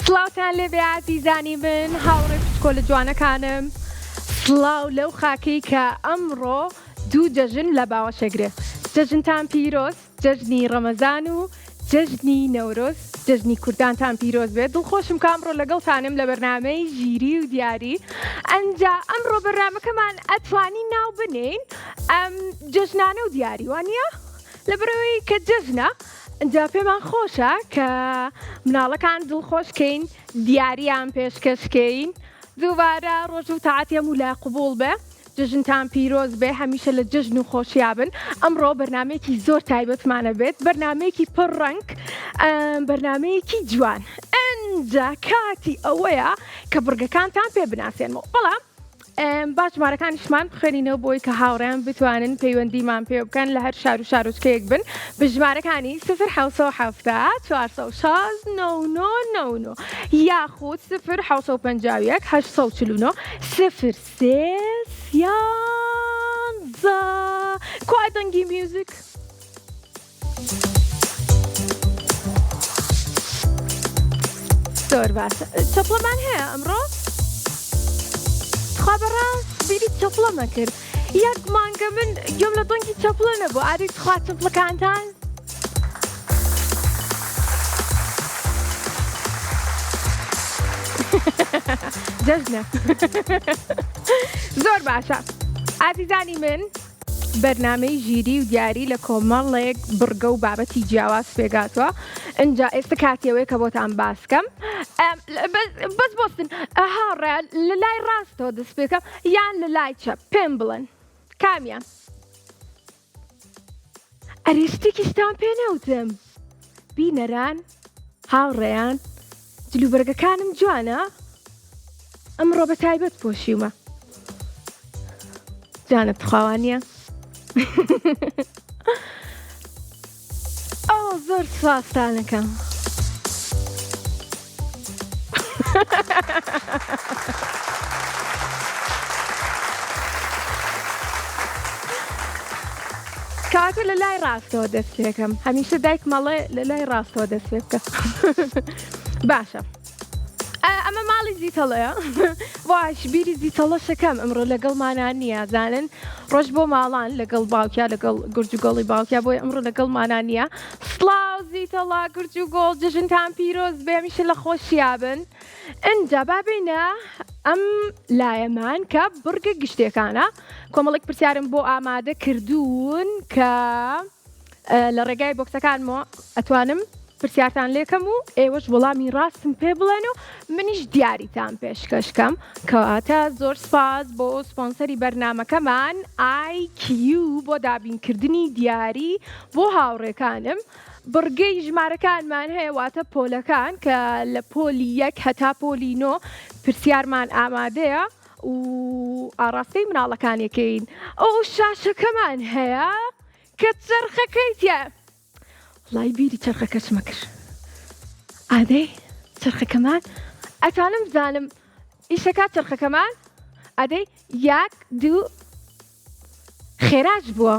سڵاوتان لێبێ عەزیزانی من هاوڕێ پشکۆلە جوانەکانم سڵاو لەو خاکەی کە ئەمڕۆ دوو جەژن لە باوەشەگرێ جەژنتان پیرۆز جەژنی ڕەمەزان و جەژنی نەورۆز جەژنی کوردانتان پیرۆز بێت دڵخۆشم کە ئەمڕۆ لەگەڵتانم لە بەرنامەی ژیری و دیاری ئەنجا ئەمڕۆ بەرنامەکەمان ئەتوانی ناو بنین ئەم جەژنانە و دیاری وانە لەبەرەوەی کە جەژنە ئەنجا پێمان خۆشە کە مناڵەکان دڵخۆشکەین دیاریان پێشکەشکەین دووبارە ڕۆژ و تاعاتی هەموو لای قوبوڵ بێ جەژنتان پیرۆز بێ هەمیشە لە جەژن و خۆشیابن ئەمڕۆ بەرنامەیەکی زۆر تایبەتمانە بێت بەرنامەیەکی پڕ ڕەنگ بەرنامەیەکی جوان ئەنجا کاتی ئەوەیە کە بڕگەکانتان پێ بناسێنەوە بەڵام باش ژمارەکانیشمان بخێنینەوە بۆی کە هاوڕێیان بتوانن پەیوەندیمان پێ بکەن لە هەر شار و شارۆچکەیەک بن بە ژمارەکانی 070 460 یاخود 055 849 03 کوای دەنگی میوزیک زۆر باشە چەپڵەمان هەیە ئەمڕۆ خوا بەڕاست بیری چەپڵەمە کرد یەک مانگە من گوێم لە دەنگی چەپڵە نەبوو ئادەی خوا چەپڵەکانتان جەژنە زۆر باشە ئازیزانی من بەرنامەی ژیری و دیاری لە کۆمەڵێک بڕگە و بابەتی جیاواز پێگاتوە ئەنجا ئێستا کاتیەوەی کە بۆتان باسکەم بەس بۆستن هاوڕێ لە لای ڕاستەوە دەست پێکەم یان لە لای چەپ پێم بڵێن کامیان ئەریشتێکی شتان پێ نەوتم بینەران هاوڕێیان جلوبەرگەکانم جوانە ئەمڕۆ بە تایبەت پۆشیومە جانت خاوانیە ئەو زۆر سوپاستانەکەم کاکە لە لای ڕاستەوە دەست پێکەم هەمیشە دایک مەڵێ لە لای ڕاستەوە دەست پێ بکە باشە ئەمە ماڵی زیتەڵەیە واش بیری زیتەڵە شەکەم ئەمڕۆ لەگەڵمانان نییە زانن ڕۆژ بۆ ماڵان لەگەڵ باوکیا لەگەڵ گورج و گۆڵی باوکیا بۆی ئەمڕۆ لەگەڵمانان نییە سڵاو زیتەڵا گورج و گۆڵ جەژنتان پیرۆز بێ هەمیشە لە خۆشیابن ئەنجا بابینە ئەم لایەمان کە بڕگە گشتێکانە کۆمەڵێک پرسیارم بۆ ئامادە کردوون کە لە ڕێگای بۆکسەکانمەوە ئەتوانم پرسیارتان لێکەم و ئێوەش وەڵامی ڕاستم پێ بڵێن و منیش دیاریتان پێشکەشکەم کەواتە زۆر سپاس بۆ سپۆنسەری بەرنامەکەمان IQ بۆ دابینکردنی دیاری بۆ هاوڕێکانم بڕگەی ژمارەکانمان هەیە واتە پۆلەکان کە لە پۆلی 1 هەتا پۆلی 9 پرسیارمان ئامادەیە و ئاڕاستەی مناڵەکانێکین ئەو شاشەکەمان هەیە کە چرخەکەیتە وڵای بیری چرخەکەش مەکرد ئادەی چرخەکەمان ئەتانم بزانم ئیشەکە چرخەکەمان ئادەی 1 2 خێراش بووە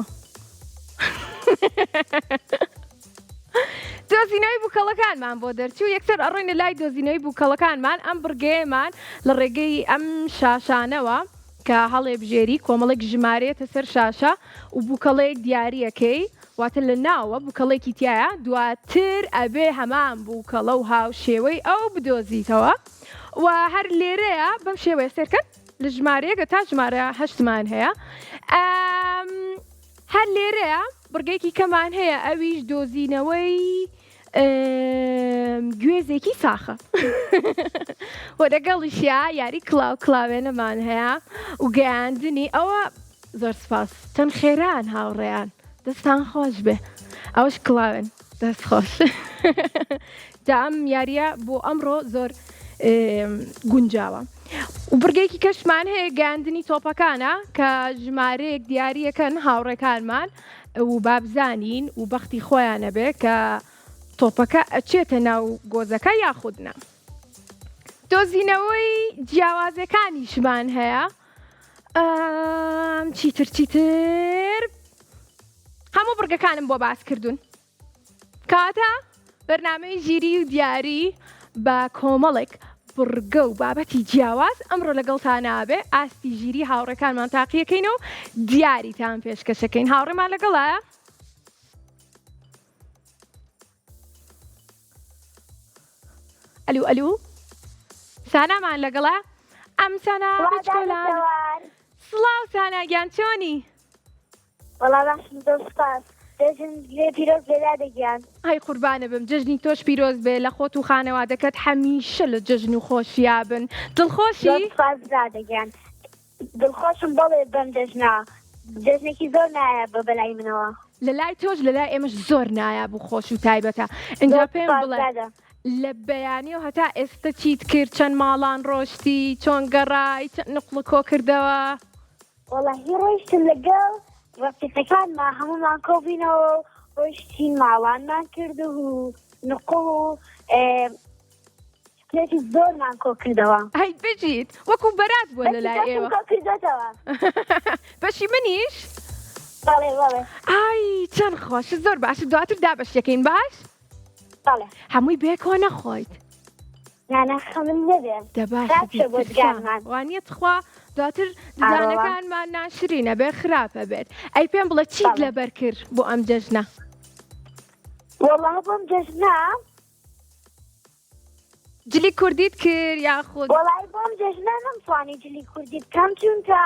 دۆزینەوەی بووکەڵەکانمان بۆ دەرچوو یەکسەر ئەڕۆینە لای دۆزینەوەی بووکەڵەکانمان ئەم بڕگەیەمان لە ڕێگەی ئەم شاشانەوە کە هەڵێ بژێری کۆمەڵێک ژمارێتە سەر شاشە و بووکەڵەیەک دیارریەکەی واتە لە ناوە بووکەڵێکی تایە دواتر ئەبێ هەمان بووکەڵە و هاو شێوەی ئەو بدۆزیتەوە و هەر لێرەیە بەم شێوەیە سێرکەن لە ژمارەیەکە تا ژمارە هەشتمان هەیە هەر لێرەیە بڕگەیەکی کەمان هەیە ئەویش دۆزینەوەی گوێزێکی ساخە وەرەگەڵیشیا یاری کلااو کلااوێنەمان هەیە و گەیاندنی ئەوە زۆر سپاس چەند خێران هاوڕێیان دەستان خۆش بێ ئەوش کلااوێن دەست خۆش دام یاریە بۆ ئەمڕۆ زۆر گونجاوە و بڕگەیەکی کەشمان هەیە گەیاندنی تۆپەکانە کە ژمارەیەک دیارریەکەن هاوڕێکانمان و بابزانین و بەختی خۆیانە بێ کە تۆپەکە ئەچێتە ناو گۆزەکە یاخودنا دۆزینەوەی جیاوازەکانیشمان هەیە چیتر هەموو بڕگەکانم بۆ باس کردوون کاتە بەرنامەی ژیری و دیاری بە کۆمەڵێک بڕگە و بابەتی جیاواز ئەمڕۆ لەگەڵتان نابێ ئاستی ژیری هاوڕەکانمان تاقیەکەینەوە دیاریتان پێشکەشەکەین. هاوڕێمان لەگەڵایە؟ ئەلو سانامان لەگەڵە؟ ئەم سانا بچکۆلان سڵاو ساناگیان چۆنی؟ وەڵا باشم دۆسپاس دەژن لێ پیرۆز بێدا دەگیان ئای قوربانە بم جژنی تۆش پیرۆز بێ لە خۆت و خانەوادەکەت هەمیشە لە جژن و خۆشییا بن. دڵخۆشی؟ دۆسپاسدا دەگیان دڵخۆشم بەڵێ بەم جژنا جژنێکی زۆر نایە بە بەلای منەوە لە لای تۆش لە لای ئێمەش زۆر نایە بوو خۆش و تایبەتە. ئەنجا پێم بڵێ لە بەیانی و هەتا ئێستا چیت کرد چەند ماڵان ڕۆشتی چۆن گەڕای چەند نقڵ کۆ کردەوە؟ وەڵاهی ڕۆیشتم لەگەڵ ڕەفیقەکانمان هەمومان کۆبینەوە ڕۆیشتین ماڵانمان کرد و نقڵ و شتێکی زۆرمان کۆ کردەوە. هەی بژیت وەکو بەرات بووە لە لای ئێوە کۆ کردەوە بەشی منیش؟ بەڵێ بەڵێ ئای چەند خۆش زۆر باش دواتر دابەشەکەین باش؟ بەڵێ هەمووی بێکۆ نەخۆیت نانەخەمن نەبێن وانیت خوا دواتر دزانەکانمان ناشرینە بێ خراپە بێت. ئەی پێم بڵێ چیت لەبەر کرد بۆ ئەم جەژنە؟ وەڵا بۆم جەژنە جلی کوردیت کرد یاخود؟ وەڵای بۆم جەژنە نەمتوانی جلی کوردی بکەم چونکە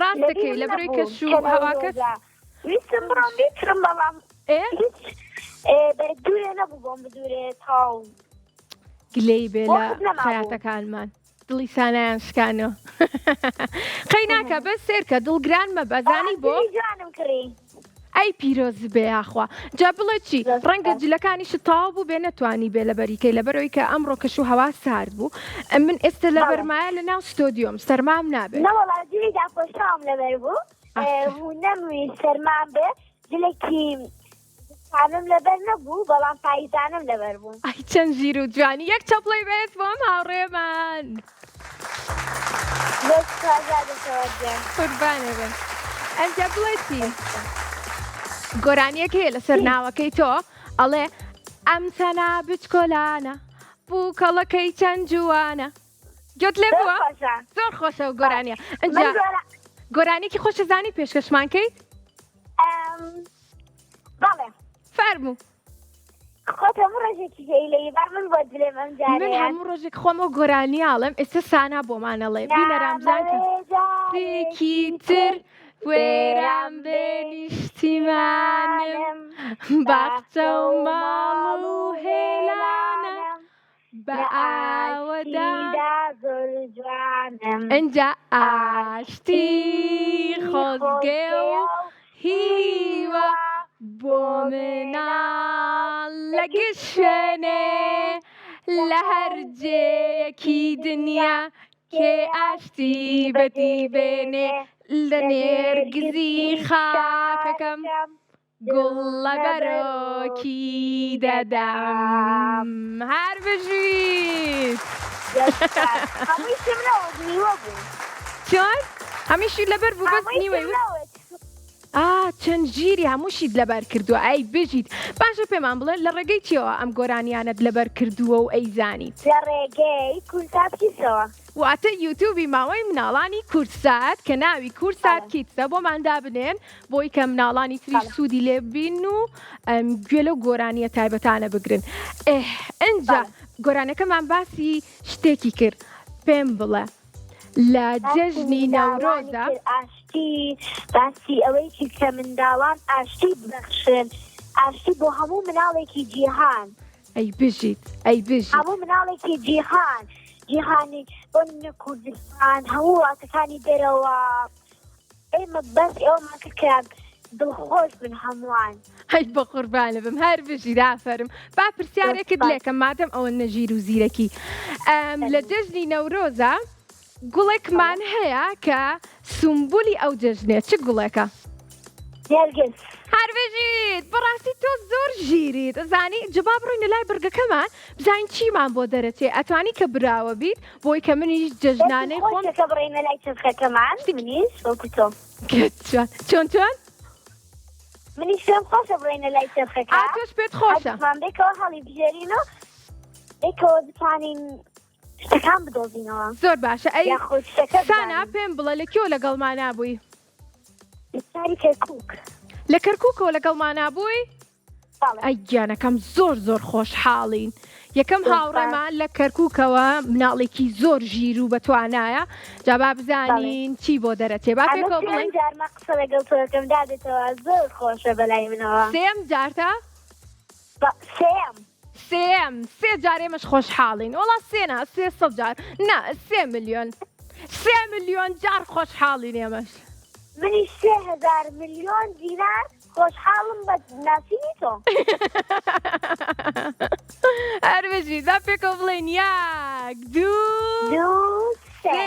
ڕاست دەکەی لە بڕۆی کەش و هەواکەس ویستم بڕۆم بیترم بەڵام دوورێ نەبوو بۆم بدورێ تاو گلەی بێ لە خەیاتەکانمان دڵی سانایان شکانەوە قەی ناکە بەس سێرکە دڵگران مە بەزانی بۆ جوانم کڕی ئەی پیرۆز بێ یاخوا جا بڵێ چی ڕەنگە جلەکانیش تاو بوو بێ نەتوانی بێ لە بەریکەی لەبەرەوەی کە ئەمڕۆ کەش و هەوا سارد بوو من ئێستا لە بەرمایە لە ناو ستۆدیۆم سەرمام نابێت نەوەڵا جلیدا خۆشتاوم لەبەر بوو نەمووی سەرمان بێ جلێکی سانم لەبەر نەبوو بەڵام پاییزانم لەبەر بوو. ئای چەند ژیر و جوانی یەک چەپڵی بێت بۆم هاوڕێمان قوربانێ بن. ئەنجا بڵێتی گۆرانیەک هەیە لەسەر ناوەکەی تۆ ئەڵێ ئەم سەنا بچکۆلانە بوو کەڵەکەی چەند جوانە گوت لێ بووە زۆر خۆشە و گۆرانیە. ئەنجا گۆرانێکی خۆشە زانی پێشکەشمان کەیت؟ بەڵێ فەرموو خۆت هەموو ڕۆژێکی هەیلەی بار من بۆ دلێم ئەم جارێ من هەموو ڕۆژێک خۆمە گۆرانیاڵم ئێستا سانا بۆمانەڵێ بینە ڕامزانکە تێکی تر وێران بێ نیشتیمانم باخچە و ماڵ و هێلانم بە ئاوەدا زۆر جوانم ئەنجا ئاشتی خۆزگێ و هیوە بۆ مناڵ لە گشتێنێ لە هەر جێیەکی دنیا کێ ئاشتی بەدی بێنێ لە نێرگزی خاکەکەم گوڵ لە بەرۆکی دەدەم هەر بژیت چۆن؟ هەمیشی لەبەر بوو بەس نیوەی چەند ژیری هەمووشیت لەبەر کردووە ئەی بژیت باشە پێمان بڵێ لە ڕێگەی چیەوە ئەم گۆرانیانت لەبەر کردووە و ئەیزانیت؟ لە ڕێگەی کورسات کیسەوە واتە یوتیوبی ماوەی مناڵانی کورسات کە ناوی کورسات کیتسە بۆمان دابنێن بۆی کە مناڵانی تریش سوودی لێ ببین و گوێ لەو گۆرانیە تایبەتانە بگرن. ئەنجا گۆرانەکەمان باسی شتێکی کرد پێم بڵێ لە جەژنی نەورۆزە باسی ئەوەیکی کە منداڵان ئاشتی ببەخشن ئاشتی بۆ هەموو مناڵێکی جیهان ئەی بژیت ئەی بژیت هەموو مناڵێکی جیهانی بۆ منە کوردستان هەموو وڵاتەکانی دەرەوە ئێمە بەس ئێوەمان کرد دڵخۆش بن هەمووان. هەی بە قوربانە بم هەر بژی رافەرم با پرسیارێکت لێکەم مادەم ئەوە نەژیر و زیرەکی لە جەژنی نەورۆزە گوڵێکمان هەیە کە سمبولی ئەو جەژنێ چ گوڵێکە؟ نێرگس. هەر بژیت بەڕاستی تۆ زۆر ژیریت زانی جواب ڕووینە لای بڕگەکەمان بزانین چیمان بۆ دەرەچێ ئەتوانی کە براوە بیت بۆی کە منیش جەژنانەی خۆم کە بڕێنە لای چەسخەکەمان منیش وەکو تۆ چۆن منیش پێم خۆشە بڕێنە لای چەسخەکە تۆش پێت خۆشە بێکەوە هەڵی بژێرینەوە دێکەوە بتوانین شتەکان بدۆزینەوە زۆر باشە ئەی یاخۆ شتەکە سانا پێم بڵە لە کێوە لەگەڵمان بووی ساری کەرکووک لە کەرکووکەوە لەگەڵمان بووی ئەی گیانەکەم زۆر خۆشحاڵین یەکەم هاوڕێمان لە کەرکووکەوە مناڵێکی زۆر ژیر و بەتوانایە جابا بزانین چی بۆ دەرەچێ با پێکەوە بڵێن جارمە قسە لەگەڵ تۆکەم دادێتەوە زۆر خۆشە بەلای منەوە سێم جارتە سێ جار ئێمەش خۆشحاڵین وەڵا سێنا 300 جار نا 3 ملیۆن جار خۆشحاڵین ئێمەش منی 3000 ملیۆن دینار خۆشحاڵم بە ناسینی تۆ هەربژی دا پێکەوە بڵێن یاک دوو سێ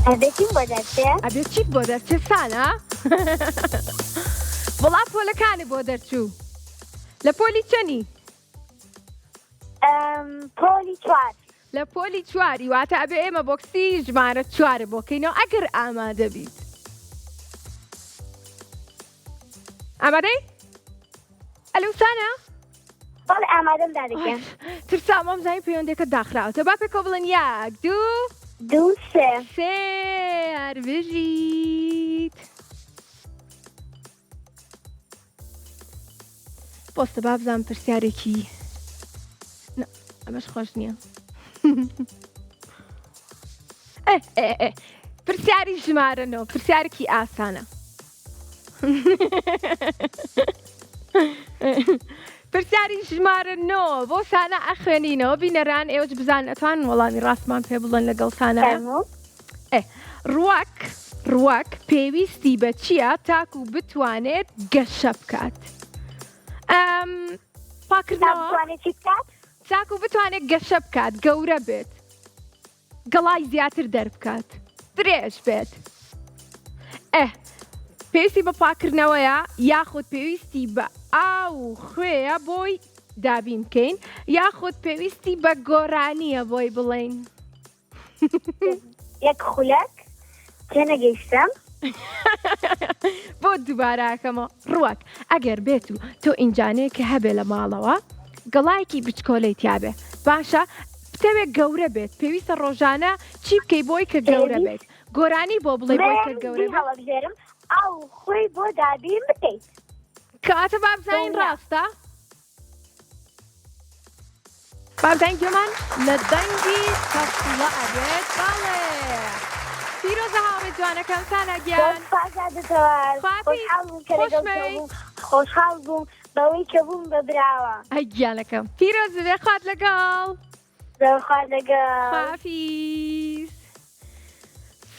ئەبێتیم بۆ دەرچێ ئەبێت چیت بۆ دەرچێ سانە وڵا پۆلەکانی بۆ دەرچوو لە پۆلی چەنی پۆلی 4 لە پۆلی 4 واتە ئەبێ ئێمە بۆکسی ژمارە 4 بۆکەینەوە ئەگەر ئامادە بیت ئامادەی؟ ئەلو سانە؟ بەڵێ ئامادەم دادەکەم ترسام ئەم زانی پەیوەندێکە داخراوەتە با پێکەوە بڵێن یاک دوو سێ هەربژیت بۆستە با بزانم پرسیارێکی ئەمەش خۆش نییە پرسیاری ژمارەنەوە پرسیارێکی ئاسانە پرسیاری ژمارە 9 بۆ سانە ئەخوێنینەوە بینەران ئێوەش بزان ئەتوان وەڵامی ڕاستمان پێ بڵێن لەگەڵ سانە ڕوەک پێویستی بە چییە تاکو بتوانێت گەشە بکات پاکردنەوە تاکو بتوانێت گەشە بکات گەورە بێت گەڵای زیاتر دەربکات درێژ بێت پێویستی بە پاکردنەوەیە یاخود پێویستی بە ئاو خوێیە بۆی دابین بکەین یاخود پێویستی بە گۆرانیە بۆی بڵێن یەک خولەک تێنەگەیشتم بۆ دووبارەکەمە ڕوەک ئەگەر بێت و تۆ ئینجانەیە کە هەبێ لە ماڵەوە گەڵایەکی بچکۆلەی تیاابێ باشە بتەوێت گەورە بێت پێویستە ڕۆژانە چی بکەی بۆی کە گەورە بێت گۆرانی بۆ بڵێ بۆی کە گەورە هەڵەبژێرم ئاو خۆی بۆ دابین بکەیت کاتە بابزانین ڕاستە بابزانین گوێمان لە دەنگی کەسڵە ئەبێت باڵێ پیرۆزە هاوڕێ جوانەکەم سانەگیان خۆشحاڵ بووم بەوەی کە بووم بە براوە ئەی گیانەکەم پیرۆز بێ خوات لەگەڵ خوات لەگەڵ خافیز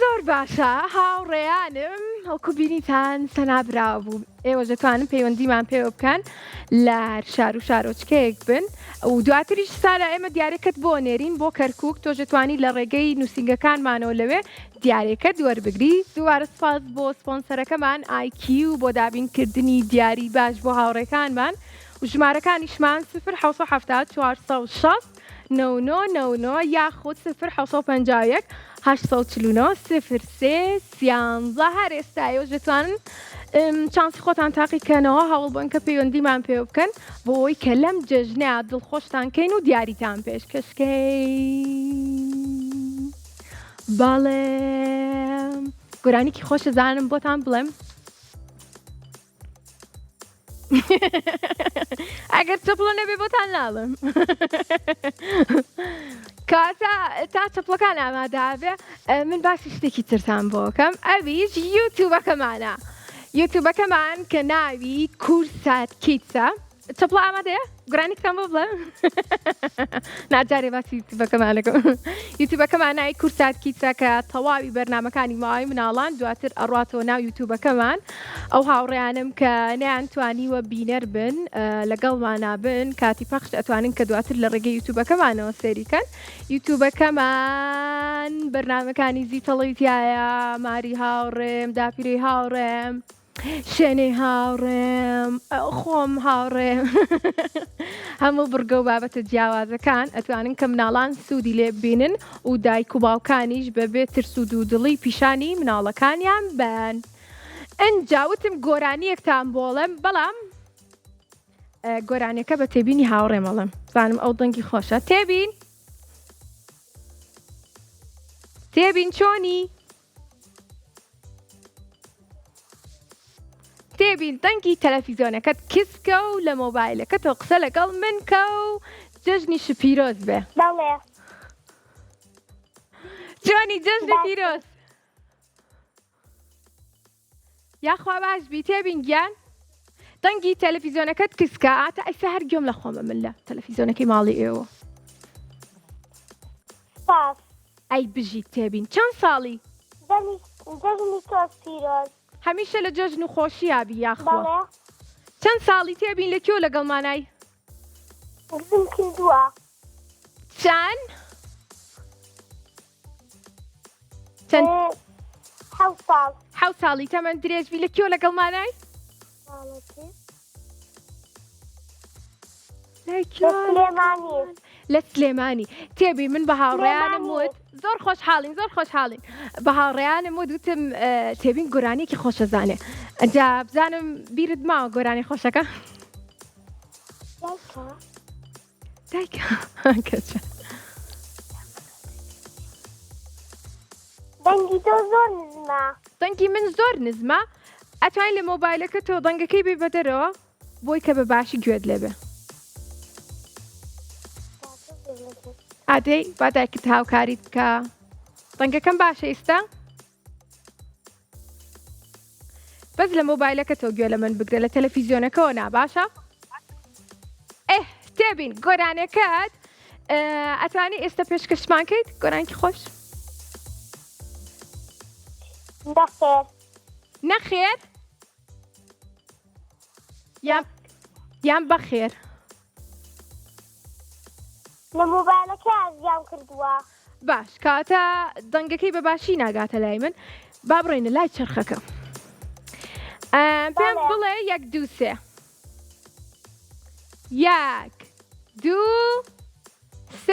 زۆر باشە هاوڕێیانم هەڵکو بینیتان سەنابراوە بوو ئێوە دەتوانن پەیوەندیمان پێوە بکەن لە شار و شارۆچکەیەک بن و دواتریش سادا ئێمە دیارەکەت بۆ نێرین بۆ کەرکووک تۆ دەتوانی لە ڕێگەی نووسنگەکانمانەوە لەوێ دیارێکە دووەربگری دووارە سپاس بۆ سپۆنسەرەکەمان IQ بۆ دابینکردنی دیاری باش بۆ هاوڕێکانمان و ژمارەکانیشمان 0 999 یاخود 0 849 03 13 هەر ئێستایەوە دەتوانن چانسی خۆتان تاقیکەنەوە هەوڵ بن کە پەیوەندیمان پێ بکەن بۆ ئەوی کە لەم جەژنەیە دڵخۆشتان کەین و دیاریتان پێشکەشکەین باڵێ گۆرانێکی خۆشە زانم بۆتان بڵێم ئەگەر چەپڵە نەبێ بۆتان ناڵم کاتە تا چەپڵەکان ئامادابێ من باسی شتێکی ترتان بۆکەم ئەویش یوتیوبەکەمانە یوتیوبەکەمان کە ناوی کورسات کیتسە چەپڵە ئامادەیە گۆرانێکتان بۆ بڵێ ناجارێ باسی یوتیوبەکەمانەکەم یوتیوبەکەمان ناوی کورسات کیتسە کە تەواوی بەرنامەکانی ماوەی مناڵان دواتر ئەڕاتەوە ناو یوتیوبەکەمان ئەو هاوڕێیانم کە نەیانتوانیوە بینەر بن لەگەڵمانە بن کاتی پەخش ئەتوانن کە دواتر لە ڕێگەی یوتیوبەکەمانەوە سەریکەن یوتیوبەکەمان بەرنامەکانی زیتەڵەویتایە ماری هاوڕێم داپیرەی هاوڕێم شوێنەی هاوڕێم خۆم هاوڕێم هەموو بڕگە و بابەتە جیاوازەکان ئەتوانن کە مناڵان سوودی لێ ببینن و دایک و باوکانیش بەبێت ترس و دوودڵی پیشانی مناڵەکانیان بن ئەنجاوتم گۆرانیەکتان بۆڵم بەڵام گۆرانەکە بە تێبینی هاوڕێمەڵم زانم ئەو دەنگی خۆشە تێبین چۆنی تێبین دەنگی تەلەڤیزۆنەکەت کسکە و لە مۆبایلەکەتەوە قسە لەگەڵ من کە و جەژنی شپیرۆز بێ بەڵێ جۆنی جەژنی پیرۆز یاخوا باش بی تێبین گیان دەنگی تەلەڤیزۆنەکەت کسکە ئاتە ئەیسا هەر گوێم لە خۆمە من لە تەلەڤیزۆنەکەی ماڵی ئێوە سپاس ئەی بژیت تێبین چەند ساڵی جەژنی تۆز پیرۆز هەمیشە لە جەژن و خۆشی یابی یاخوا بەڵێ چەند ساڵی تێبین لەکوێ لەگەڵمانای گزم کردووە چەند حەوت ساڵ حەوت ساڵی تەمەەن درێژبی لەکوێ لەگەڵمانای سلێمانی لە سلێمانی تێبی من بە هاوڕێیانم وت زۆر خۆشحاڵین بە هاوڕێیانم وتم تێبین گۆرانێکی خۆشەزانێ ئەجا بزانم بیرت ماوە گۆرانی خۆشەکە دایکە دەنگی تۆ زۆر نزمە دەنگی من زۆر نزمە ئەتوانین لە مۆبایلەکە تۆ دەنگەکەی بێ بەدەرەوە بۆی کە بە باشی گوێت لێبێ ئادەی با دایکت هاوکاریت بکە دەنگەکەم باشە ئێستا بەس لە مۆبایلەکە تۆ گوێ لە من بگرە لە تەلەڤیزۆنەکەەوە ناباشە تێبین گۆرانەکەت ئەتوانی ئێستا پێشکەشمان کەیت گۆرانکی خۆش نەخێر یان بەخێر لە مۆبایلەکە ئازیام کردووە باش کاتە دەنگەکەی بەباشی ناگاتە لای من با بڕێنە لای چرخەکە پێم بڵێ 1 2 3 1 2 3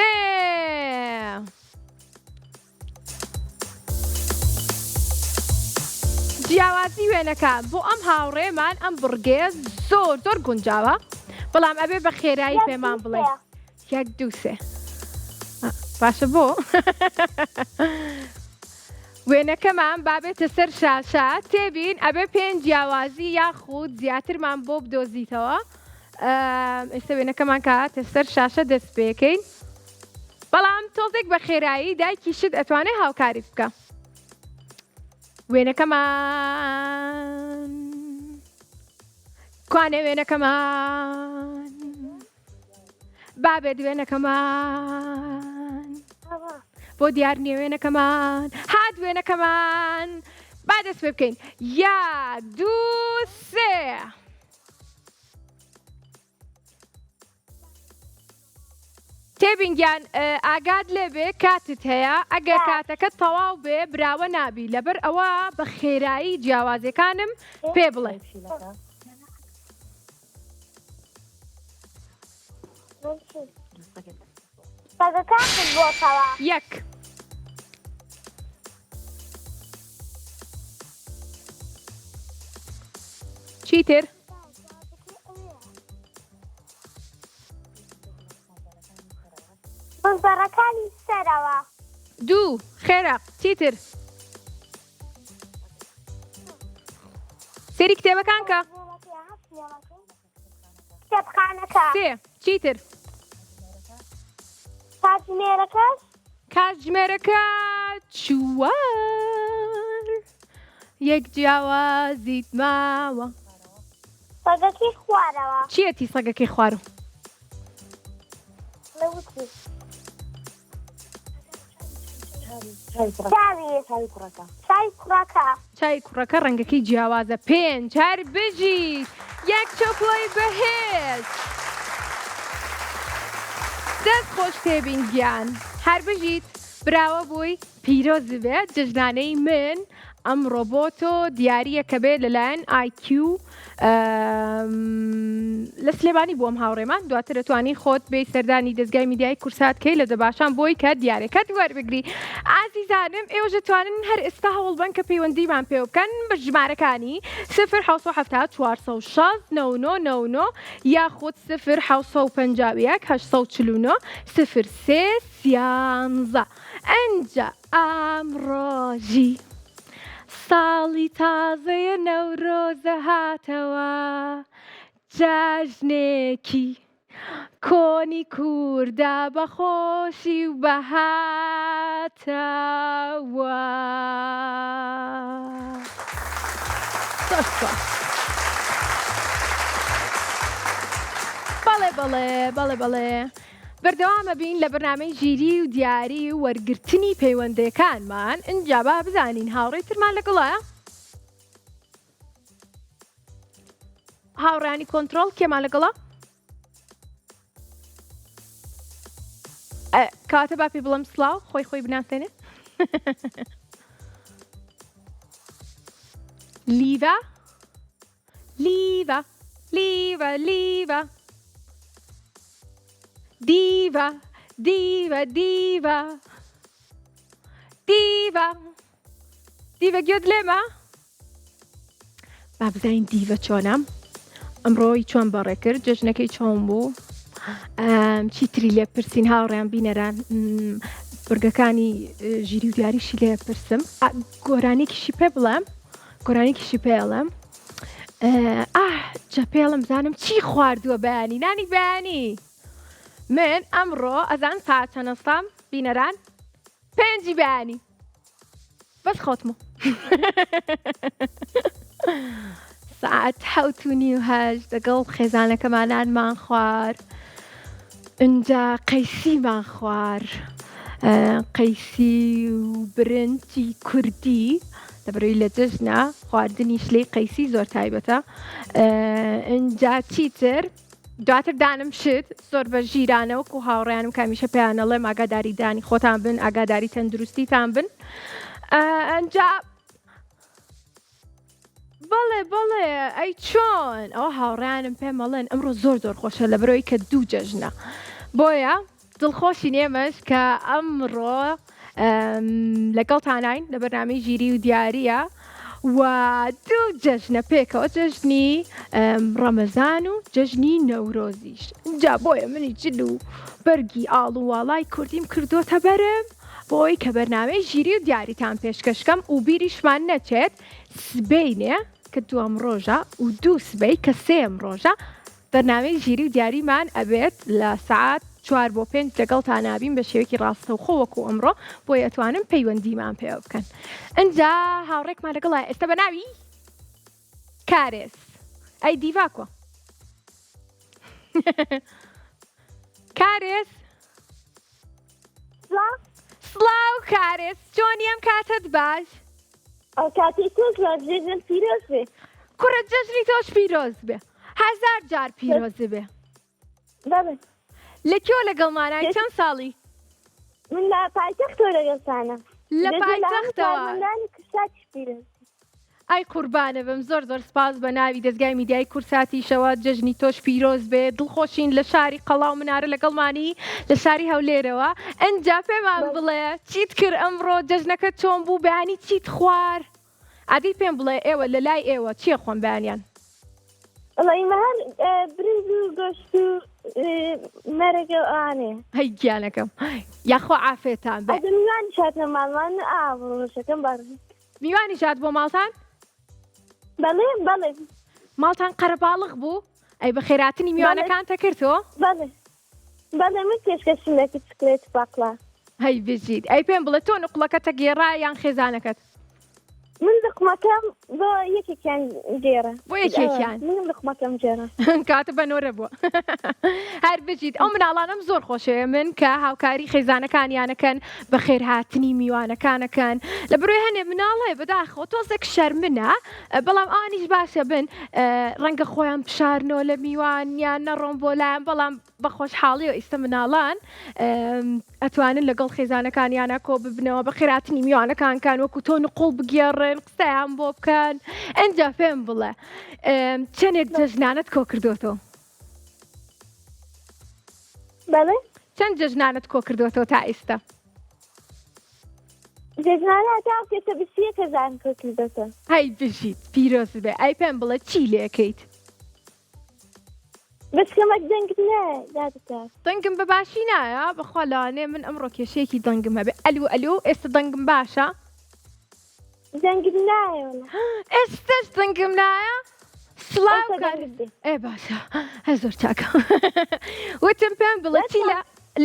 جیاوازی وێنەکان بۆ ئەم هاوڕێمان ئەم بڕگێ زۆر گونجاوە بەڵام ئەبێ بە خێرایی پێمان بڵێ 1 2 3 باشە بۆ وێنەکەمان بابێتە سەر شاشە تێبین ئەبێ پێنج جیاوازی یاخود زیاترمان بۆ بدۆزیتەوە ئێستا وێنەکەمان کاتە سەر شاشە دەست پێکەین بەڵام تۆزێک بە خێرایی دایکی شت ئەتوانێت هاوکاری بکە وێنەکەمان کوانێ وێنەکەمان بابێت وێنەکەمان بۆ دیار نییە وێنەکەمان هات وێنەکەمان با دەست پێ بکەین 1 2 3 تێبینگیان ئاگاد لێبێ کاتت هەیە ئەگەر کاتەکە تەواو بێ براوە نابی لەبەر ئەوە بە خێرایی جیاوازەکانم پێ بڵێ یەک چیتر منزەڕەکانی سەرەوە دوو خێرا چیتر سێری کتێبەکان کە کتێبخانەکە سێ چیتر کاتژمێرەکەش کاتژمێرەکە چوار یەک جیاوازیت ماوە سەگەکەی خوارەوە چیەتی سەگەکەی خوارە چای کوڕەکە ڕەنگەکەی جیاوازە پێنج هەر بژیت یەک چۆپۆی بەهێز دەست خۆش تێبین گیان هەر بژیت براوە بووی پیرۆز بێت جژنانەی من ئەمڕۆ بۆ تۆ دیارە کە بێت لەلایەن IQ لە سلێمانی بووم هاوڕێمان دواتر دەتوانی خۆت بێ سەردانی دەستگای میدیای کورسات کەی لە دەباشان بۆی کە دیارەکەت وەربگری. ئازیزانم ئێوە دەتوانن هەر ئێستا هەوڵ بن کە پەیوەندیمان پێ بکەن بە ژمارەکانی 0 460 99 یاخود 0 751 849 03 13. ئەنجا ئامڕۆژی ساڵی تازەیە نەورۆزە هاتەوە جاژنێکی کۆنی کووردا بەخۆشی و بەهاتەوە. بەڵێ بەردەوامە بین لە بەرنامەی ژیری و دیاری و وەرگرتنی پەیوەندەکانمان. ئینجا با بزانین هاوڕێی ترمان لەگەڵایە؟ هاوڕانی کۆنترۆڵ کێمان لەگەڵا؟ کاتە با پێ بڵم سڵاو خۆی بناسێنێ. لیڤە دیڤە گوێت لێمە؟ با بزانین دیڤە چۆنە ئەمڕۆی چۆن بەڕێ کرد جەژنەکەی چۆن بوو چیتری لێ پرسین هاوڕێیان بینەران بورگەکانی ژیری و دیاریشی لێ پرسم گۆرانێکیشی پێ بڵێم گۆرانێکیشی پێڵم جا پێڵم زانم چی خواردووە بەیانی نانی بەیانی من ئەمڕۆ ئەزان ساعت چەنەستام بینەران 5 بەیانی بەس خۆتمە ساعت 7:30 لەگەڵ خێزانەکەمانانمان خوار ئینجا قەیسیمان خوار قەیسی و برنجی کوردی دەبڕی لە جەژنە خواردنی شلەی قەیسی زۆر تایبەتە. ئینجا چیتر دواتر دانم شت زۆر بە ژیرانە وەکو هاوڕێیانم کامیشە پێیانەڵێم ئاگاداری دانی خۆتان بن ئاگاداری تەندروستیتان بن. ئەنجا بەڵێ ئەی چۆن ئەو هاوڕیانم پێمەڵێن ئەمڕۆ زۆر خۆشە لە بەرەوەی کە 2 جەژنە بۆیە دڵخۆشی نێمەش کە ئەمڕۆ لەگەڵتانین لە بەرنامەی ژیری و دیاریە و 2 جەژنە پێکەوە جەژنی ڕەمەزان و جەژنی نەورۆزیش. جا بۆیە منی جل و بەرگی ئاڵوواڵای کوردیم کردوتە بەرم بۆی کە بەرنامەی ژیری و دیاریتان پێشکەشکەم و بیریشمان نەچێت سبەینێ کە 2 ڕۆژە و 2 سبەی کە 3 ڕۆژە بەرنامەی ژیری و دیاریمان ئەبێت لە سعات 4 بۆ 5 لەگەڵتان نابین بە شێوەیەکی ڕاستەوخۆ وەکو ئەمڕۆ بۆی ئەتوانن پەیوەندیمان پێ بکەن. ئەنجا هاوڕێکمان لەگەڵە ئێستا بەناوی کارێس ئەی دیڤاکۆ کارێس سڵاو کارێس چۆنی ئەم کاتت باش؟ کاتی تۆش جێژن پیرۆز بێ کوڕە جەژنی تۆش پیرۆز بێ 1000 جار پیرۆز بێ. لەکوێ لەگەڵمانای چەند ساڵی؟ من لە پایتەختەوە لەگەڵتانە لە پایتەختەوە ئای قوربانە بم زۆر سپاس بە ناوی دەستگای میدیای کورساتیشەوە جەژنی تۆش پیرۆز بێ دڵخۆشین لە شاری قەڵاو منارە لەگەڵمانی لە شاری هەولێرەوە. ئەنجا پێمان بڵێ چیت کرد ئەمڕۆ جەژنەکە چۆن بوو بەیانی چیت خوار ئادی پێم بڵێ ئێوە لە لای ئێوە چیە خۆن بەیانیان؟ ئەڵێمەهان برنج و گۆشت و مەرەگە ئانێ هەی گیانەکەم یاخۆ عافێتان بێ. میوانی شاتە ماڵمان ئاڕۆشەکەم باڕ میوانی شات بۆ ماڵتان؟ بەڵێ ماڵتان قەرەباڵغ بوو؟ ئەی بە خێراتنی میوانەکانتە کردەوە؟ بەڵێ من پێشکەشم لە کچکلێت باقلا. هەی بژیت ئەی پێم بڵێ تۆ نقڵەکەتە گێڕا یان خێزانەکەت؟ من دقمەکەم بۆ یەکێکیان گێرە بۆ یەکێکیان من دقمەکەم جێرە کاتە بەنۆرە بووە. هەر بژیت ئەو مناڵانم زۆر خۆشەیە من کە هاوکاری خێزانەکانیانەکەن بە خێرهاتنی میوانەکانەکەن لە بروی هەنێ مناڵێ بەداخەوە تۆزێک شەرمنە بەڵام ئانیش باشە بن ڕەنگە خۆیان بشارنەوە لە میوانیان نەڕۆم بۆ لایەن بەڵام بە خۆشحاڵی و ئیستا مناڵان ئەتوانن لەگەڵ خێزانەکانیانە کۆ ببنەوە بە خێراتنی میوانەکانکان وەکو تۆ نقڵ بگێڕن قسەیان بۆ بکەن. ئەنجا پێم بڵێ چەندێک جەژنانت کۆ کردوتەوە؟ بەڵێ چەند جەژنانت کۆ کردوەوە تا ئێستا؟ جێژنانە تا پێکە 21,000 کردێتە. هەی بژیت پیرۆز بێ ئەی پێم بڵێ چی لێکەیت؟ بەشکەمە دەنگت نایە دادەکە. دەنگم بە باشی نایە بەخوا لەوانێ من ئەمڕۆ کێشەیەکی دەنگم هەبێ. ئەلو ئێستا دەنگم باشە؟ دەنگت نایە وەڵا. ئێستاش دەنگم نایە؟ سڵاو ئێستا کار دەنگت دێ. ئێ باشە هە زۆر چاکە. وتم پێم بڵێ چی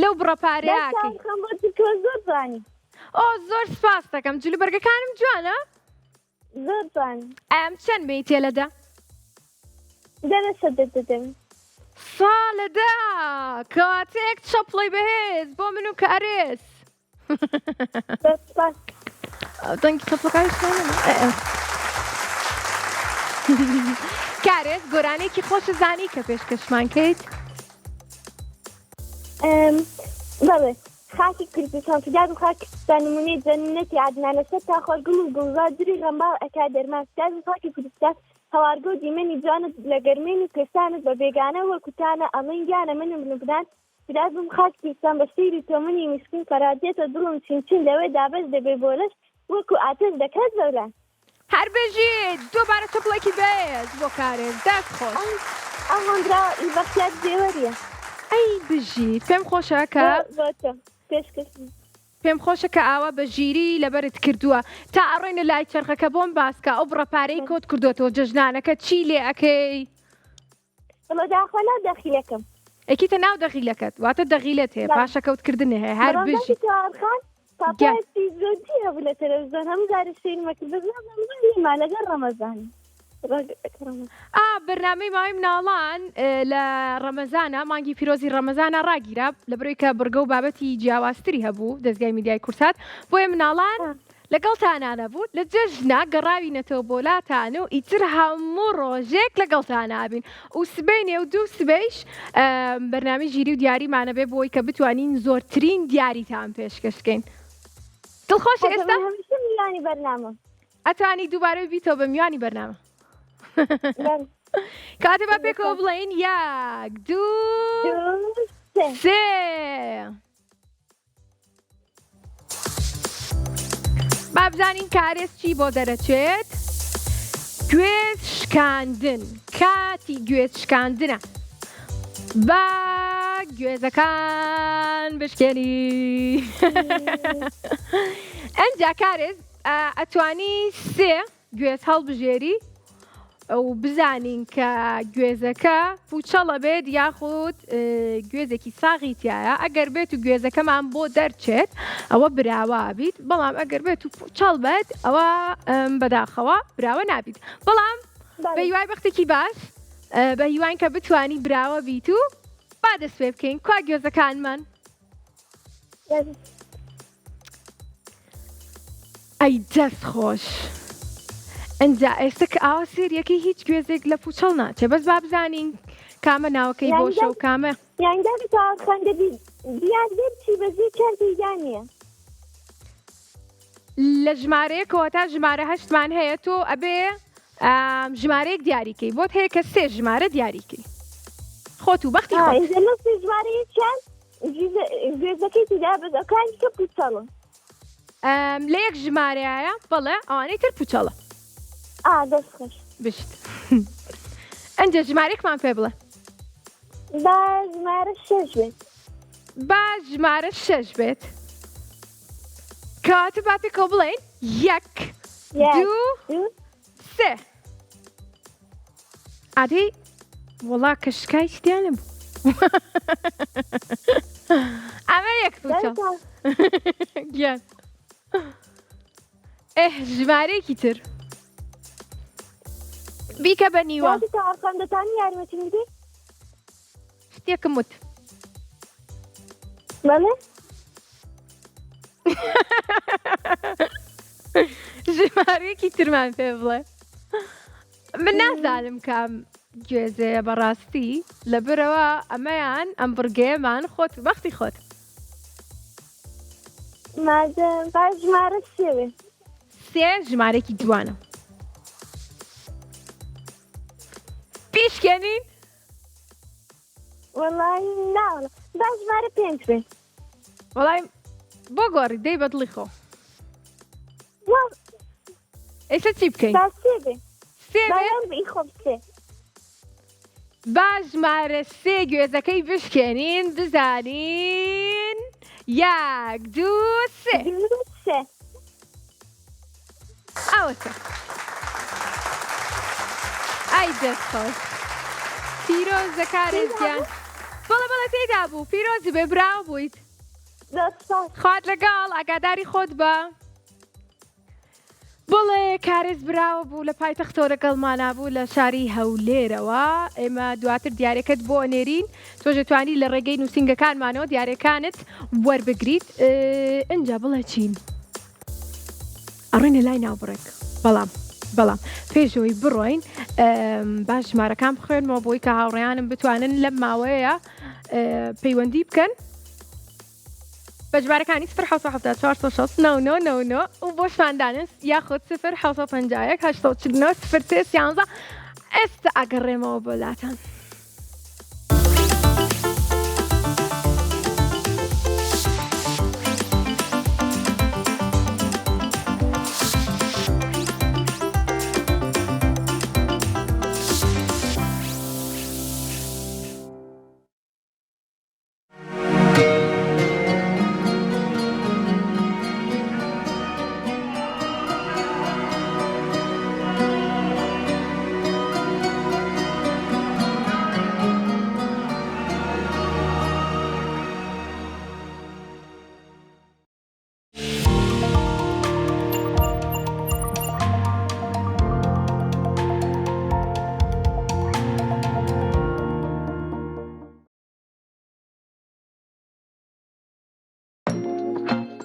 لەو بڕەپارەیەکی؟ دەستان خەم بۆ تۆ زۆر جوانی. ئۆ زۆر سپاس دەکەم جلو بەرگەکانم جوانە؟ زۆر جوانی. ئەم چەند بێی تێلەدا؟ دەمە سەدە دەدەم. ساڵەدا کاتێک چەپڵی بەهێز بۆ من و کارێز. زۆر سپاس. دەنگی چەپڵەکانیش کارێز گۆرانێکی خۆشە زانی کە پێشکەشمان کەیت؟ بەڵێ خاکی کوردستان فدار و خاکستان نمونەی جەننەتی عەدنان لەسەر تا خۆرگڵ و گوڵزار دووری غەمباڵ ئەکا دەرمان فدار و خاکی کوردستان هەوارگە و دیمەنی جوانت لە گەرمێنی کوێستانت بە بێگانە وەکوتانە ئەڵین گیانە منم لوبنان فدار بم خاکی کوردستان بە سەیری تۆ منی میسکین کەراتێتە دڵم چینچین لەوێ دابەش دەبێ بۆلەش وەکو ئاتەش دەکات زەولان. هەر بژیت دووبارە چەپڵێکی بێز بۆ کارێز دەست خۆش. ئەم هەندرا بەختیار جێوەریە. ئەی بژیت پێم خۆشە کە بۆتە پێشکەشی. پێم خۆشە کە ئاوا بە ژیری لەبەرت کردووە تا ئەڕۆینە لای چرخەکە بۆم باسکە ئەو بڕەپارەی کۆت کردوێتەوە جەژنانەکە چی لێ ئەەکەی؟ وەڵا داخۆ ناو دەخیلەکەم. ئەکیتە ناو دەغیلەکەت واتە دەغیلت هەیە پاشە کەوتکردنی هەیە هەر بژی خان پاپایەتی زۆرجی هەبوو لە تەلەڤیزیۆن هەموو جارە سێنمەکرد بەزانما لەگەڵ ڕەمەزانی. بەرنامەی ماوەی مناڵان لە ڕەمەزانە مانگی پیرۆزی ڕەمەزانە ڕاگیرا لەبەرەوەی کە بڕگە و بابەتی جیاوازتری هەبوو دەستگای میدیای کورسات بۆیە مناڵان لەگەڵتانانە بوو لە جەژنا گەڕاوینەتەوە بۆلاتانە و ئیتر هەموو ڕۆژێک لەگەڵتانابین و سبەینێ و دوو سبەیش بەرنامەی ژیری و دیاریمانە بێ بۆی کە بتوانین زۆرترین دیاریتان پێشکەشکەین. دڵخۆش ئێستا هەمیشە میوانی بەرنامە ئەتوانی دووبارە بیتەوە بە میوانی بەرنامە. کاتێ بە پێکەوە بڵێن یەک دوو سێ. با بزانین کارێز چی بۆ دەرەچێت؟ گوێز شکاندن کاتی گوێز شکاندنە با گوێزەکان بشکێنی. ئەنجا کارێز ئەتوانی سێ گوێز هەڵبژێری ئەو بزانین کە گوێزەکە پوچەڵە بێت یاخود گوێزێکی ساغی تایە ئەگەر بێت و گوێزەکەمان بۆ دەرچێت ئەوە براوە بیت بەڵام ئەگەر بێت و پوچەڵ بێت ئەوە بەداخەوە براوە نابیت بەڵام بە هیوای بەختێکی باش بە هیوان کە بتوانی براوە بیت و با دەست پێ بکەین کوا گوێزەکانمان. ئەی دەست خۆش ئەنجا ئێستا کە ئاوا سێریەکەی هیچ گوێزێک لە پوچەڵ ناچێ بەس با بزانین کامە ناوەکەی بۆشە و کامە یانگداری تاخەندەبی دیان بێت چی بەزی چەندی یانیە لە ژمارەیەکەوە تا ژمارە هەشتمان هەیە تۆ ئەبێ ژمارەیەک دیاریکەی بۆت هەیە کە سێ ژمارە دیاریکەی خۆت و بەختی خۆت ژمارەیە چەند گوێزەکەی تیدا بەزەکانی کە پوچەڵە لە یەک ژمارەیە بەڵێ ئەوانەی تر پوچەڵە. دەست خۆش بشت ئەنجە ژمارەیەکمان پێ بڵێ. با ژمارە شەش بێت. با ژمارە شەش بێت کەواتە با پێکەوە بڵێن یەک دوو سێ. ئادەی وەڵا کەشکای شتیانە بوو ئەمە یەک پوچەڵ گیان ژمارەیەکی تر بیکە بە نیوە خەندەتانی یارمەتی میدی شتێکم وت بەڵێ ژمارەیەکی ترمان پێ بڵێ. من نازانم کام گوێزەیە بەڕاستی لەبەرەوە ئەمەیان ئەم بڕگەیەمان خۆت بەختی خۆت. با ژمارە سێوێ سێ ژمارەێکی جوانە پیشکەنین والله لا باش مارە پێنج بێ وەڵای بۆ گۆڕی دەی بەدڵی خۆ ئێستا چی بکەین با سێ بێ سێ بێ باەن بی خۆ بسێ با ژمارە سێ گوێزەکەی بشکێنین بزانین 1 2 3 سێ ئەوەتە ئای دەستخۆش پیرۆزە کارێزیان بەڵێ تێدا بوو پیرۆزی بێ براو بوویت خوات لەگەڵ ئاگاداری خۆت بە بڵێ کارێز براوە بوو لە پایتەختۆ لەگەڵمانە بوو لە شاری هەولێرەوە ئێمە دواتر دیارەکەت بۆ نێرین تۆ دەتوانی لە ڕێگەی نووسنگەکانمانەوە دیارەکانت وەربگریت ئەنجا بڵێ چین ئەڕێنە لای ناوبڕێک بەڵام پێشەوەی بڕۆین باش ژمارەکان بخوێنمەوە بۆی کە هاوڕێیانم بتوانن لەم ماوەیە پەیوەندی بکەن بە ژمارەکانی 1970 و بۆ شاندانن یاخود 1950 13 ئێستا ئەگەڕێمەوە بۆ لاتان.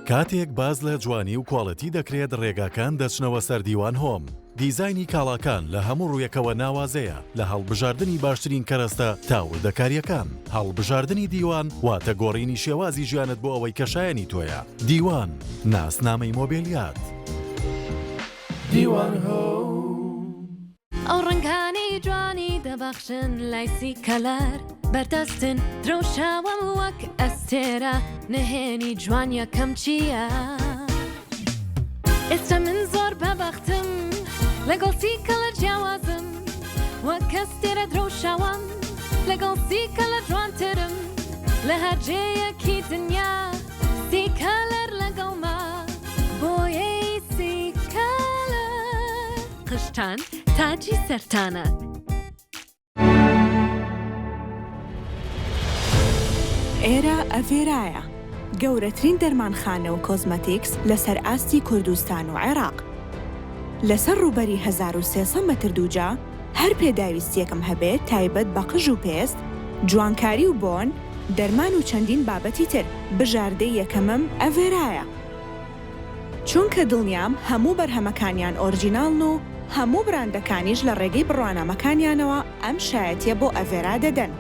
کاتێک باز لە جوانی و کوڵەتی دەکرێت ڕێگاکان دەچنەوە سەر دیوان هۆم. دیزایانی کاڵاکان لە هەموو ڕوویەکەوە ناوازەیە لە هەڵبژاردننی باشترین کەرەستە تاوردەکاریەکان. هەڵبژاردننی دیوان واتە گۆڕینی شێوازی ژیانت بۆ ئەوەی کەشایەنی تۆیە. دیوان ناسنامەی مۆبیلیات. دیوان ئەو ڕنگانی جوانی دەبەخشن لایسی کەلەر بەردەستن درۆشاوەم وەک ئەستێرە نهێنی جوان یەکەم چییە؟ ئێستا من زۆر بەبەختم لەگەڵ کەلەر جیاوازم وەک ئەستێرە درۆشاوەم لەگەڵ کەلەر جوانترم لە هەرجەیەکی دنیا کەلەر لەگەڵما بۆیەی کەلەر قشتان تاجی سەرتانە. ئێرە ئەڤێرایە گەورەترین دەرمانخانە و کۆزمەتیکس لەسەر ئاستی کوردستان و عێراق. لەسەر ڕووبەری 1300 مەتر دووجا هەر پێداویستیەکەم هەبێت تایبەت بە قژ و پێست، جوانکاری و بۆن، دەرمان و چەندین بابەتی تر. بژاردەی یەکەمم ئەڤێرایە. چونکە دڵنیام هەموو بەرهەمەکانیان ئۆرجیناڵن و هەموو براندەکانیش لە ڕێگەی بڕوانامەکانیانەوە ئەم شایەتیە بۆ ئەڤێرا دەدەن.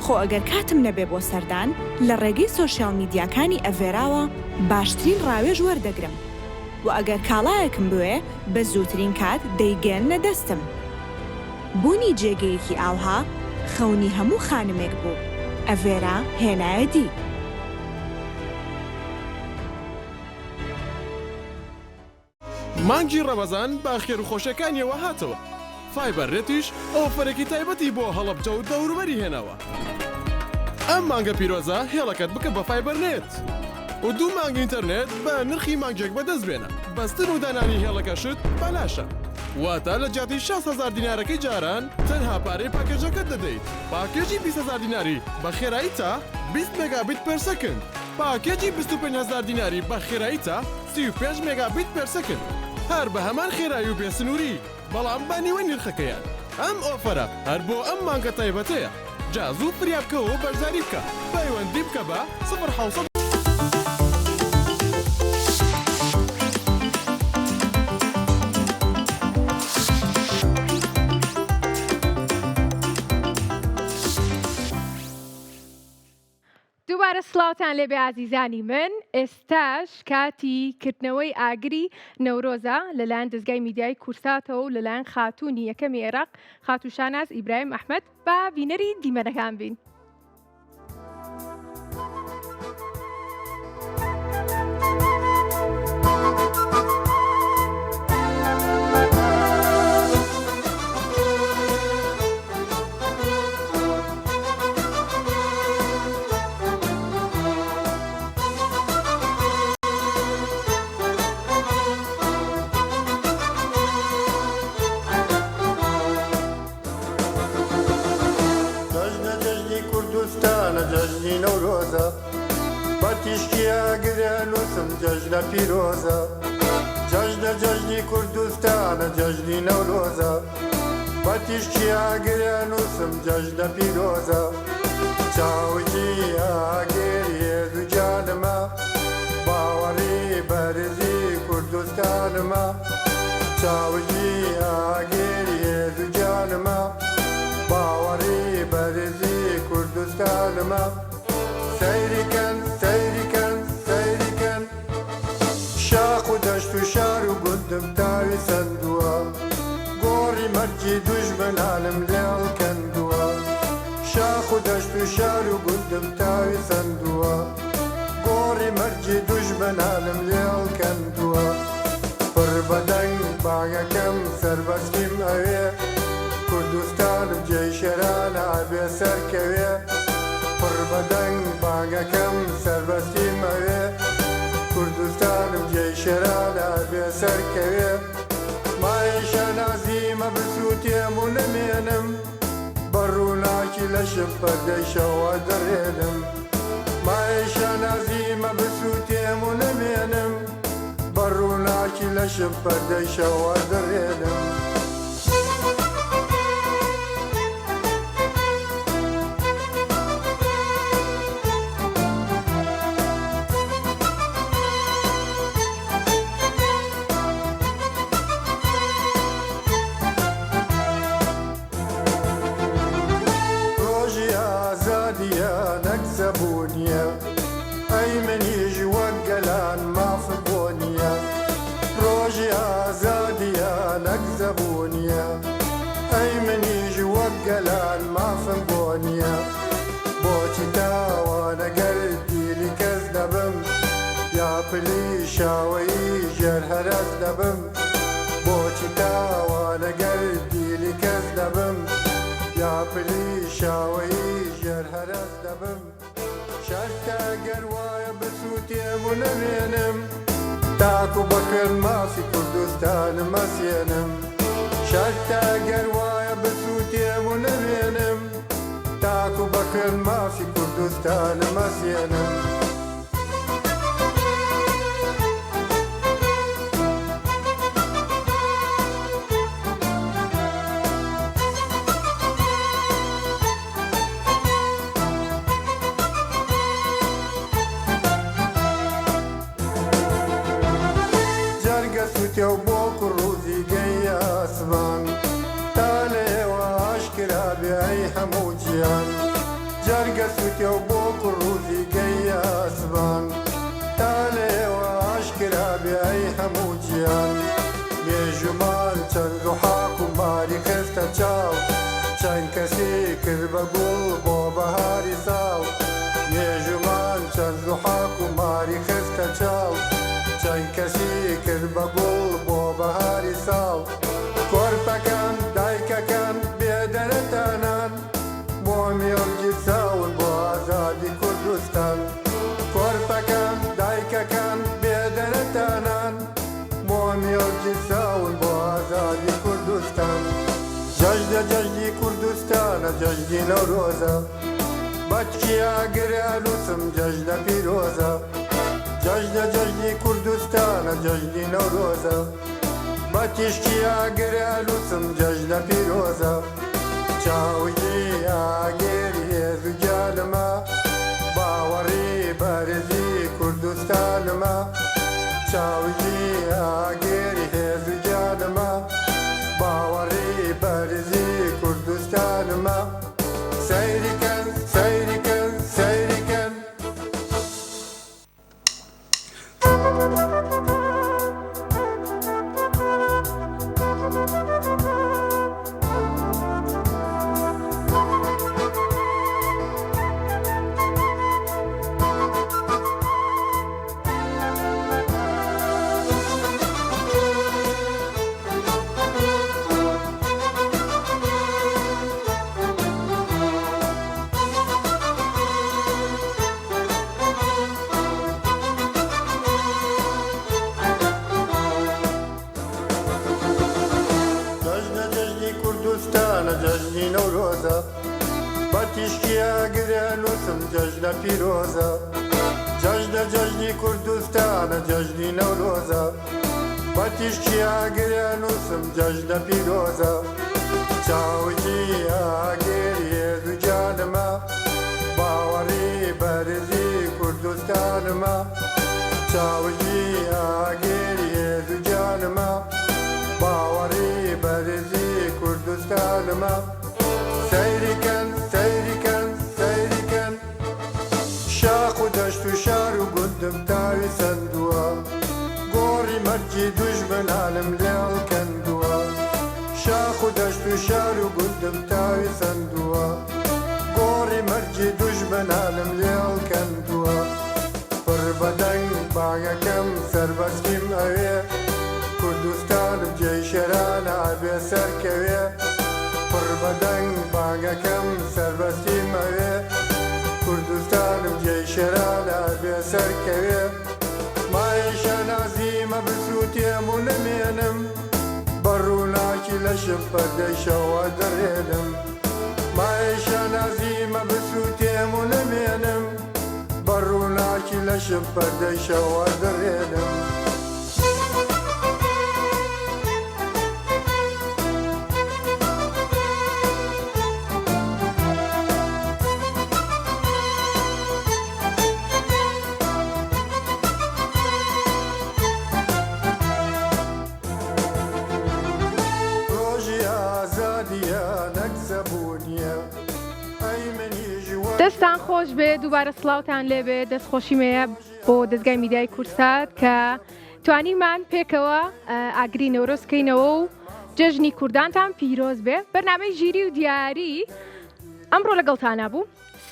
خۆ ئەگەر کاتم نەبێ بۆ سەردان لە ڕێگەی سۆشیال میدیاکانی ئەڤێراوە باشترین ڕاوێژ وەردەگرم و ئەگەر کاڵایەکم بوێ بە زووترین کات دەیگەێنە دەستم. بوونی جێگەیەکی ئاوها خەونی هەموو خانمێک بوو. ئەڤێرا هێنایە دی. مانگی ڕەمەزان با خێر و خۆشەکانیەوە هاتەوە. فایبەرێتیش ئۆفەرێکی تایبەتی بۆ هەڵەبجە و دەوروبەری هێناوە. ئەم مانگە پیرۆزە هێڵەکەت بکە بە فایبەرنێت و 2 مانگ ئینتەرنێت بە نرخی مانگێک بەدەست بێنە. بەستن و دانانی هێڵەکەشت بەلاشە. واتە لە جاتی 6,000 دینارەکەی جاران تەنها پارەی پاکێجەکەت دەدەیت. پاکێجی 20,000 دیناری بە خێرایی تا 20 مێگابیت پەر سەکند. پاکێجی 25,000 دیناری بە خێرایی تا 35 مێگابیت پەر سەکند. هەر بە هەمان خێرایی و بێسنووری بەڵام بە نیوەی نرخەکەیان. ئەم ئۆفەرە هەر بۆ ئەم مانگە تایبەتەیە. جازوو فریابکەوە بەرزاری بکە. پەیوەندی بکە بە 0800. دووبارە سڵاوتان لێبێ عزیزانی من ئێستاش کاتی کردنەوەی ئاگری نەورۆزە لەلایەن دەستگای میدیای کورساتەوە و لەلایەن خاتوونی یەکەمی عێراق خاتوو شاناز ئیبراهیم ئەحمەد با بینەری دیمەنەکان بین. جەژنی نەورۆزە بەتیشکیا گرێنووسم جەژنە پیرۆزە جەژنی کوردستانە جەژنی نەورۆزە بەتیشکیا گرێنووسم جەژنە پیرۆزە چاوجی ئاگێری هێزوو جانمە باوەڕی بەرزی کوردستانمە چاوجی ئاگێری هێزوو جانمە باوەڕی بەرزی کوردستانمە سەیریکەن سەیریکەن سەیریکەن شاخ و دەشت و شار و گوندم تاوی سندووە گۆڕی مەرجی دوژمنانم لێڵ کەندووە شاخ و دەشت و شار و گوندم تاوی سندووە گۆڕی مەرجی دوژمنانم لێڵ کەندووە پڕ بەدەنگ باگەکەم سەربەستیم ئەوێ کوردستانم جێی شێرانە ئابێ سەرکەوێ پڕ بەدەنگ باگەکەم سەربەستیم ئەوێ کوردستانم جێی شێرانە ئابێ سەرکەوێ مایەشە نازیمە بسووتێم و نەمێنم بەڕووناکی لەشم پەردەی شەوە دەڕێنم مایەشە نازیمە بسووتێم و نەمێنم بەڕووناکی لەشم پەردەی شەوە دەڕێنم زەبوونیە ئەی منیژ وەک گەلان مافم بۆ نییە ڕۆژی ئازادیە نەک زەبوونیە ئەی منیژ وەک گەلان مافم بۆ نییە بۆچی تاوانەگەر دیلی کەس دەبم یا پلی شاوەیی ژێر هەرەس دەبم بۆچی تاوانەگەر دیلی کەس دەبم یا پلی شاوەیی ژێر هەرەس دەبم شەرتە گەروایە بسووتێم و نەمێنم تاکو بەکرد مافی کوردستانم مەسێنم شەرتە گەروایە بسووتێم و نەمێنم تاکو بەکرد مافی کوردستانم مەسێنم تێو بۆ کوڕوزی گەی ئاسمان تا لێوە ئاشکرا بێ ئەی هەموو گیان جەرگە سووتێو بۆ کوڕوزی گەی ئاسمان تا لێوە ئاشکرا بێ ئەی هەموو گیان بێژومان چەند ڕوحاق و ماری خستە چاو چەند کەسی کرد بە گوڵ بۆ بەهاری ساڵ بێژومان چەند ڕوحاق و ماری خستە چاو چەند کەسی کرد بە گوڵ بۆ بەهاری ساڵ کۆرپەکان دایکەکان بێدەرەتانان بۆ مێڵگی چاون بۆ ئازادی کوردستان کۆرپەکان دایکەکان بێدەرەتانان بۆ مێڵگی چاون بۆ ئازادی کوردستان جەژنی کوردستانە جەژنی نەورۆزە بەچکیا گرێنووسم جەژنە پیرۆزە جەژنی کوردستانە جەژنی نەورۆزە بەتیشکیا گرێنووسم جەژنە پیرۆزە چاوجی ئاگێری هێزوو جانمە باوەڕی بەرزی کوردستانمە چاوجی ئاگێری هێزوو جانمە باوەڕی بەرزی کوردستانمە سەیریکەن سەیریکەن سەیریکەن نوروزە بە تیشکیا گرێن وسم جەژنە پیرۆزە جەژنە جەژنی کوردستانە جەژنی نەورۆزە بە تیشکیا گرێن وسم جەژنە پیرۆزە چاوجی ئاگێریێ دووجانمە باوەڕی بەرزی کوردستانمە چاوجی ئاگێریێ دووجانمە باوەڕی بەرزی کوردستانمە سەیریکەن سەیریکەن سەیریکەن شاخ و دەشت و شار و گوندم تاوی سندووە گۆڕی مەرجی دوژمنانم لێڵ کەندووە شاخ و دەشت و شار و گوندم تاوی سندووە گۆڕی مەرجی دوژمنانم لێڵ کەندووە پڕ بەدەنگ باگەکەم سەربەستیم ئەوێ کوردستانم جێی شێرانە ئابێ سەرکەوێ پڕ بەدەنگ باگەکەم سەربەستیم ئەوێ کوردستانم جێی شێرانە ئابێ سەرکەوێ مایشە نازیمە بسووتێم و نەمێنم بەڕووناکی لەشم پەردەی شەوە دەڕێنم مایشە نازیمە بسووتێم و نەمێنم بەڕووناکی لەشم پەردەی شەوە دەڕێنم دەستان خۆش بێ دووبارە سڵاوتان لێبێ دەستخۆشیمەیە بۆ دەستگای میدیای کورسات کە توانیمان پێکەوە ئاگری نەورۆزکەینەوە و جەژنی کوردانتان پیرۆز بێ بەرنامەی ژیری و دیاری ئەمڕۆ لەگەڵتانە بوو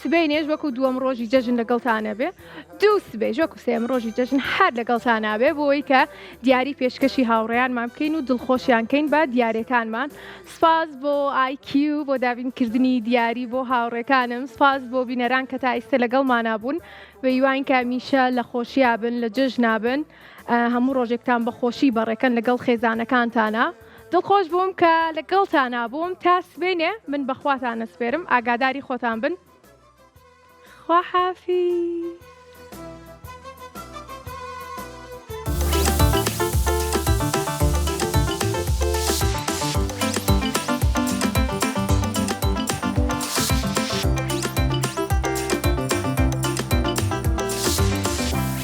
سبەینێژ وەکو دووەم ڕۆژی جەژن لەگەڵتانە بێ دوو سبێژ وەکو سێم ڕۆژی جەژن هەر لەگەڵتانە بێ بۆی کە دیاری پێشکەشی هاوڕێیانمان بکەین و دڵخۆشیانکەین بە دیارەکانمان سپاس بۆ IQ بۆ دابینکردنی دیاری بۆ هاوڕێکانم سپاس بۆ بینەران کە تا ئێستا لەگەڵمانە بوون بە هیوان کە میشە لە خۆشییا بن لە جەژنا بن هەموو ڕۆژێکتان بە خۆشی بەڕێکەن لەگەڵ خێزانەکانتانە دڵخۆش بووم کە لەگەڵتانە بووم تا سبێنێ من بەخواتان نەسپێرم ئاگاداری خۆتان بن خواحافیز